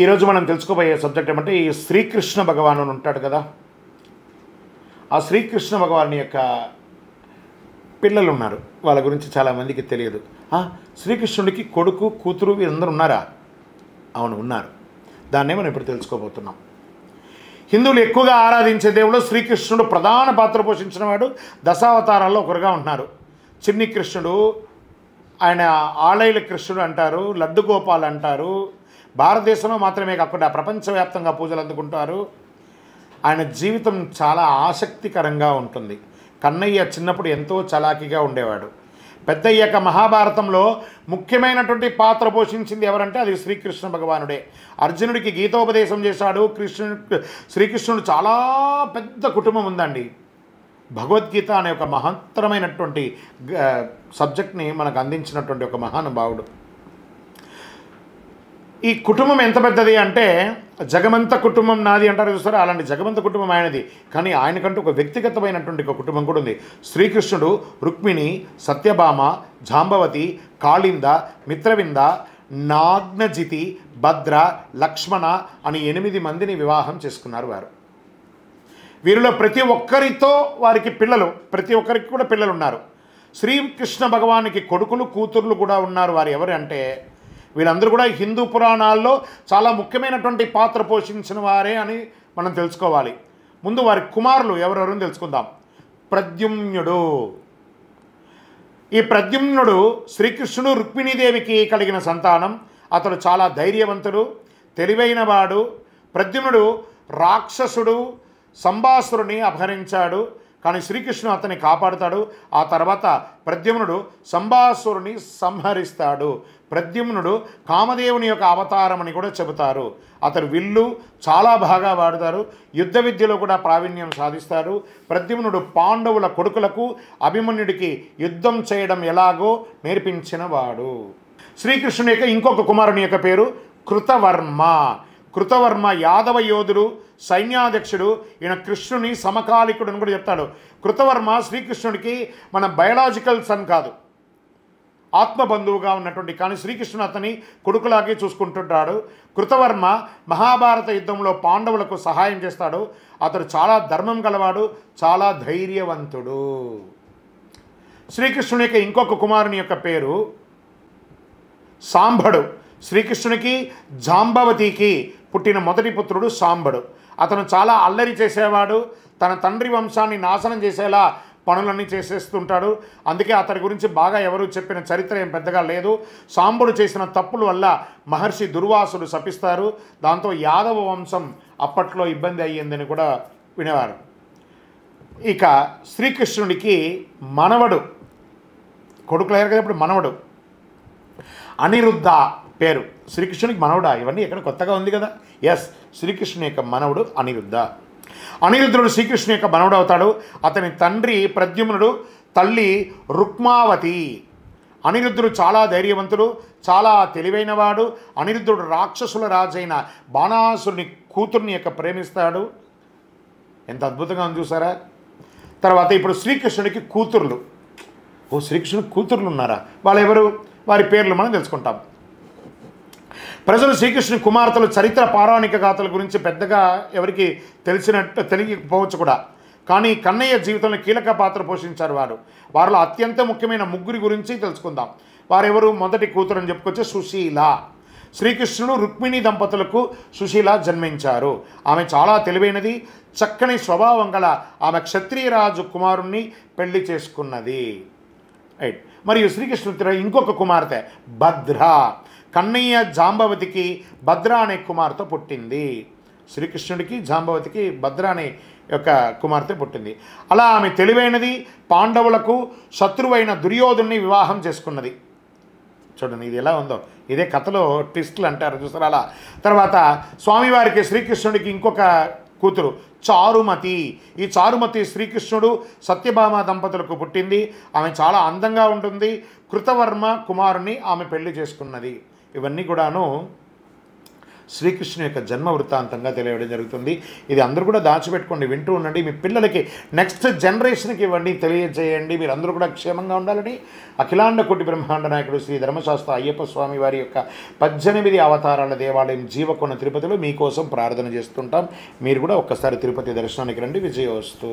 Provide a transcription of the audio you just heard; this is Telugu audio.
ఈరోజు మనం తెలుసుకోబోయే సబ్జెక్ట్ ఏమంటే ఈ శ్రీకృష్ణ భగవాను ఉంటాడు కదా, ఆ శ్రీకృష్ణ భగవాను యొక్క పిల్లలు ఉన్నారు. వాళ్ళ గురించి చాలామందికి తెలియదు. శ్రీకృష్ణుడికి కొడుకు కూతురు వీరందరూ ఉన్నారా? అవును, ఉన్నారు. దాన్నే మనం ఇప్పుడు తెలుసుకోబోతున్నాం. హిందువులు ఎక్కువగా ఆరాధించే దేవుడు శ్రీకృష్ణుడు ప్రధాన పాత్ర పోషించిన వాడు. దశావతారాల్లో ఒకరుగా ఉంటున్నారు. చిన్ని కృష్ణుడు, ఆయన ఆలైల కృష్ణుడు అంటారు, లడ్డు గోపాల్ అంటారు. భారతదేశంలో మాత్రమే కాకుండా ప్రపంచవ్యాప్తంగా పూజలు అందుకుంటారు. ఆయన జీవితం చాలా ఆసక్తికరంగా ఉంటుంది. కన్నయ్య చిన్నప్పుడు ఎంతో చలాకీగా ఉండేవాడు. పెద్దయ్యాక మహాభారతంలో ముఖ్యమైనటువంటి పాత్ర పోషించింది ఎవరంటే అది శ్రీకృష్ణ భగవానుడే. అర్జునుడికి గీతోపదేశం చేశాడు. శ్రీకృష్ణుడు చాలా పెద్ద కుటుంబం ఉందండి. భగవద్గీత అనే ఒక మహత్తరమైనటువంటి సబ్జెక్ట్ని మనకు అందించినటువంటి ఒక మహానుభావుడు. ఈ కుటుంబం ఎంత పెద్దది అంటే జగమంత కుటుంబం నాది అంటారు చూస్తారా, అలాంటి జగమంత కుటుంబం ఆయనది. కానీ ఆయనకంటూ ఒక వ్యక్తిగతమైనటువంటి ఒక కుటుంబం కూడా ఉంది. శ్రీకృష్ణుడు రుక్మిణి, సత్యభామ, జాంబవతి, కాళింద, మిత్రవింద, నాగ్నజితి, భద్ర, లక్ష్మణ అని 8 మందిని వివాహం చేసుకున్నారు వారు. వీరిలో ప్రతి ఒక్కరితో వారికి పిల్లలు, ప్రతి ఒక్కరికి కూడా పిల్లలు ఉన్నారు. శ్రీకృష్ణ భగవానికి కొడుకులు కూతుర్లు కూడా ఉన్నారు. వారు ఎవరు అంటే వీళ్ళందరూ కూడా హిందూ పురాణాల్లో చాలా ముఖ్యమైనటువంటి పాత్ర పోషించిన వారే అని మనం తెలుసుకోవాలి. ముందు వారి కుమారులు ఎవరెవరని తెలుసుకుందాం. ప్రద్యుమ్నుడు. ఈ ప్రద్యుమ్నుడు శ్రీకృష్ణుడు రుక్మిణీదేవికి కలిగిన సంతానం. అతడు చాలా ధైర్యవంతుడు, తెలివైనవాడు. ప్రద్యుమ్నుడు రాక్షసుడు సంబాసురుని అపహరించాడు, కానీ శ్రీకృష్ణుడు అతన్ని కాపాడుతాడు. ఆ తర్వాత ప్రద్యుమ్నుడు సంబాసురుని సంహరిస్తాడు. ప్రద్యుమ్నుడు కామదేవుని యొక్క అవతారం అని కూడా చెబుతారు. అతడు విల్లు చాలా బాగా వాడుతారు. యుద్ధ విద్యలో కూడా ప్రావీణ్యం సాధిస్తారు. ప్రద్యుమ్నుడు పాండవుల కొడుకులకు అభిమన్యుడికి యుద్ధం చేయడం ఎలాగో నేర్పించిన వాడు. శ్రీకృష్ణుని యొక్క ఇంకొక కుమారుని యొక్క పేరు కృతవర్మ. కృతవర్మ యాదవ యోధుడు, సైన్యాధ్యక్షుడు. ఈయన కృష్ణుని సమకాలికుడు అని కూడా చెప్తాడు. కృతవర్మ శ్రీకృష్ణుడికి మన బయలాజికల్ సన్ కాదు, ఆత్మబంధువుగా ఉన్నటువంటి, కానీ శ్రీకృష్ణుడు అతని కొడుకులాగే చూసుకుంటుంటాడు. కృతవర్మ మహాభారత యుద్ధంలో పాండవులకు సహాయం చేస్తాడు. అతడు చాలా ధర్మం గలవాడు, చాలా ధైర్యవంతుడు. శ్రీకృష్ణుని యొక్క ఇంకొక కుమారుని యొక్క పేరు సాంబడు. శ్రీకృష్ణునికి జాంబవతికి పుట్టిన మొదటి పుత్రుడు సాంబడు. అతను చాలా అల్లరి చేసేవాడు. తన తండ్రి వంశాన్ని నాశనం చేసేలా పనులన్నీ చేసేస్తుంటాడు. అందుకే అతడి గురించి బాగా ఎవరు చెప్పిన చరిత్ర ఏం పెద్దగా లేదు. సాంబుడు చేసిన తప్పుల వల్ల మహర్షి దుర్వాసుడు శపిస్తారు. దాంతో యాదవ వంశం అప్పట్లో ఇబ్బంది అయ్యిందని కూడా వినేవారు. ఇక శ్రీకృష్ణుడికి మనవడు, కొడుకులు అయ్యారు కదా, ఇప్పుడు మనవడు అనిరుద్ధ పేరు. శ్రీకృష్ణునికి మనవడా? ఇవన్నీ ఎక్కడ కొత్తగా ఉంది కదా. ఎస్, శ్రీకృష్ణుని యొక్క మనవడు అనిరుద్ధ. అనిరుద్ధుడు శ్రీకృష్ణుని యొక్క మనవడు అవుతాడు. అతని తండ్రి ప్రద్యుమ్నుడు, తల్లి రుక్మావతి. అనిరుద్ధుడు చాలా ధైర్యవంతుడు, చాలా తెలివైనవాడు. అనిరుద్ధుడు రాక్షసుల రాజైన బాణాసురుని కూతుర్ని యొక్క ప్రేమిస్తాడు. ఎంత అద్భుతంగా ఉంది చూసారా. తర్వాత ఇప్పుడు శ్రీకృష్ణుడికి కూతుర్లు. శ్రీకృష్ణుడికి కూతుర్లు ఉన్నారా? వాళ్ళు ఎవరు? వారి పేర్లు మనం తెలుసుకుంటాం. ప్రజలు శ్రీకృష్ణుని కుమార్తెలు చరిత్ర పౌరాణిక గాథల గురించి పెద్దగా ఎవరికి తెలియకపోవచ్చు కూడా, కానీ కన్నయ్య జీవితంలో కీలక పాత్ర పోషించారు వారు. వారిలో అత్యంత ముఖ్యమైన 3 గురించి తెలుసుకుందాం. వారెవరు? మొదటి కూతురు అని చెప్పుకొచ్చే సుశీల. శ్రీకృష్ణుడు రుక్మిణి దంపతులకు సుశీల జన్మించారు. ఆమె చాలా తెలివైనది, చక్కని స్వభావం గల ఆమె క్షత్రియరాజు కుమారుణ్ణి పెళ్లి చేసుకున్నది. రైట్. మరియు శ్రీకృష్ణుడి ఇంకొక కుమార్తె భద్ర. కన్నయ్య జాంబవతికి భద్ర అనే కుమార్తె పుట్టింది. శ్రీకృష్ణుడికి జాంబవతికి భద్ర అనే యొక్క కుమార్తె పుట్టింది. అలా ఆమె తెలివైనది, పాండవులకు శత్రువైన దుర్యోధుని వివాహం చేసుకున్నది. చూడండి ఇది ఎలా ఉందో, ఇదే కథలో ట్విస్ట్లు అంటారు చూసారు అలా. తర్వాత స్వామివారికి శ్రీకృష్ణుడికి ఇంకొక కూతురు చారుమతి. ఈ చారుమతి శ్రీకృష్ణుడు సత్యభామ దంపతులకు పుట్టింది. ఆమె చాలా అందంగా ఉంటుంది. కృతవర్మ కుమారుని ఆమె పెళ్లి చేసుకున్నది. ఇవన్నీ కూడాను శ్రీకృష్ణుని యొక్క జన్మ వృత్తాంతంగా తెలియడం జరుగుతుంది. ఇది అందరూ కూడా దాచిపెట్టుకోండి, వింటూ ఉండండి, మీ పిల్లలకి నెక్స్ట్ జనరేషన్కి ఇవ్వండి, తెలియజేయండి. మీరు అందరూ కూడా క్షేమంగా ఉండాలని అఖిలాండ కోటి బ్రహ్మాండ నాయకుడు శ్రీ ధర్మశాస్త్ర అయ్యప్ప స్వామి వారి యొక్క 18 అవతారాల దేవాలయం జీవకొండ తిరుపతిలో మీకోసం ప్రార్థన చేస్తుంటాం. మీరు కూడా ఒక్కసారి తిరుపతి దర్శనానికి రండి. విజయోస్తు.